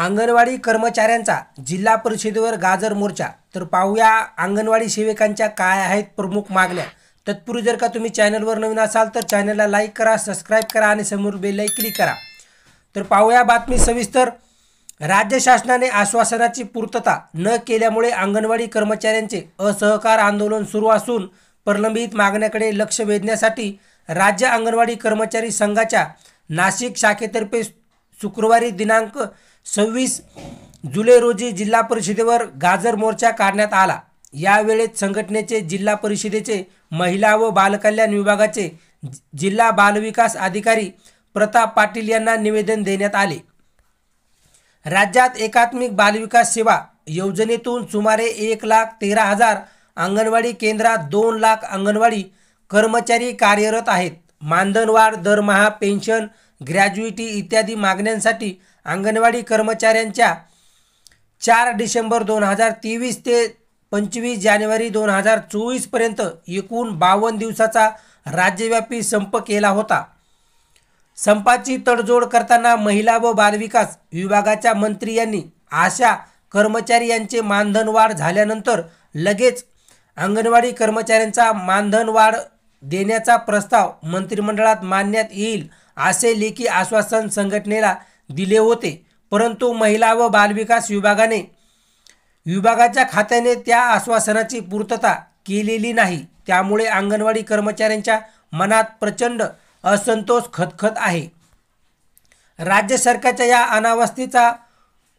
अंगणवाडी कर्मचाऱ्यांचा जिल्हा परिषदेवर गाजर मोर्चा। तर पाहूया अंगणवाडी सेविकांच्या काय आहेत प्रमुख मागण्या। तत्पूर्वी जर का तुम्ही चॅनलवर नवीन असाल तर चॅनलला लाईक करा, सबस्क्राइब करा आणि समोर बेल आयकॉन क्लिक करा। तर पाहूया बातमी सविस्तर। राज्य शासनाने आश्वासनाची पूर्तता न केल्यामुळे अंगणवाडी कर्मचाऱ्यांचे असहकार आंदोलन सुरू असून प्रलंबित मागण्याकडे लक्ष वेधण्यासाठी राज्य अंगणवाडी कर्मचारी संघाच्या नाशिक शाखेतर्फे शुक्रवारी दिनांक 26 जुलै रोजी जिल्हा परिषदेवर गाजर मोर्चा काढण्यात आला। यावेळेत संघटनेचे जिल्हा परिषदेचे महिला व बालकल्याण विभागाचे जिल्हा बालविकास अधिकारी प्रताप पाटील यांना निवेदन देण्यात आले। राज्यात एकात्मिक बालविकास सेवा योजनेतून सुमारे 1,13,000 अंगणवाडी केंद्रात 2 लाख अंगणवाडी कर्मचारी कार्यरत आहेत। मानधनवाढ, दरमहा, पेन्शन, ग्रॅज्युइटी इत्यादी मागण्यांसाठी अंगणवाडी कर्मचाऱ्यांच्या 4 डिसेंबर 2023 ते 25 जानेवारी 2024 पर्यंत एकूण 52 दिवसाचा राज्यव्यापी संप केला होता। संपाची तडजोड करताना महिला व बालविकास विभागाच्या मंत्री यांनी आशा कर्मचारी यांचे मानधन वाढ झाल्यानंतर लगेच अंगणवाडी कर्मचाऱ्यांचा मानधन वाढ देण्याचा प्रस्ताव मंत्रिमंडळात मांडण्यात येईल असे लेखी आश्वासन संघटनेला दिले होते, परंतु महिला व बालविकास विभागाच्या खात्याने त्या आश्वासनाची पूर्तता केलेली नाही। त्यामुळे अंगणवाडी कर्मचाऱ्यांच्या मनात प्रचंड असंतोष खतखत आहे। राज्य सरकारच्या या अनावस्थेचा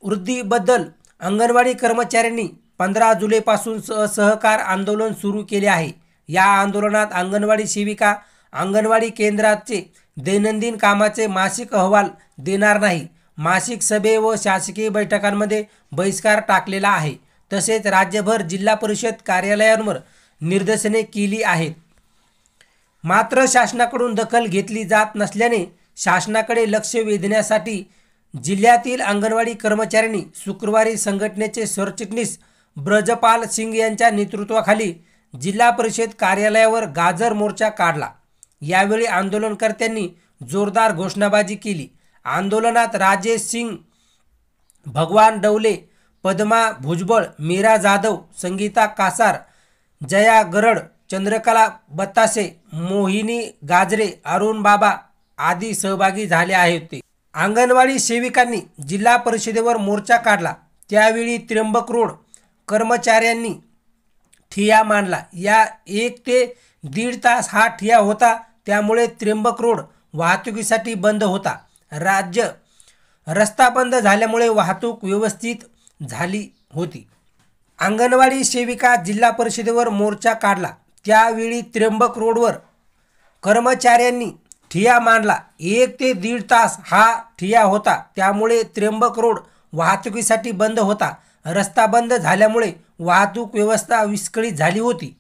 वृद्धीबद्दल अंगणवाडी कर्मचाऱ्यांनी 15 जुलैपासून असहकार आंदोलन सुरू केले आहे। या आंदोलनात अंगणवाडी सेविका अंगणवाडी केंद्राचे दैनंदिन कामाचे मासिक अहवाल देणार नाही, मासिक सभे व शासकीय बैठकांमध्ये बहिष्कार टाकलेला आहे। तसेच राज्यभर जिल्हा परिषद कार्यालयांवर निदर्शने केली आहेत। मात्र शासनाकडून दखल घेतली जात नसल्याने शासनाकडे लक्ष वेधण्यासाठी जिल्ह्यातील अंगणवाडी कर्मचाऱ्यांनी शुक्रवारी संघटनेचे सरचिटणीस ब्रजपाल सिंग यांच्या नेतृत्वाखाली जिल्हा परिषद कार्यालयावर गाजर मोर्चा काढला। यावेळी आंदोलनकर्त्यांनी जोरदार घोषणाबाजी केली। आंदोलनात राजेश सिंग, भगवान डवले, पद्मा भुजबळ, मीरा जाधव, संगीता कासार, जया गरड, चंद्रकला बतासे, मोहिनी गाजरे, अरुण बाबा आदी सहभागी झाले आहेत। अंगणवाडी सेविकांनी जिल्हा परिषदेवर मोर्चा काढला त्यावेळी त्र्यंबक रोड कर्मचाऱ्यांनी ठिय्या मांडला। या 1 ते 1.5 तास हा ठिय्या होता, त्यामुळे त्र्यंबक रोड वाहतुकीसाठी बंद होता। रस्ता बंद झाल्यामुळे वाहतूक व्यवस्थित झाली होती। अंगणवाडी सेविका जिल्हा परिषदेवर मोर्चा काढला त्यावेळी त्र्यंबक रोडवर कर्मचाऱ्यांनी ठिय्या मांडला। 1 ते 1.5 तास हा ठिय्या होता, त्यामुळे त्र्यंबक रोड वाहतुकीसाठी बंद होता। रस्ता बंद झाल्यामुळे वाहतूक व्यवस्था विस्कळीत झाली होती।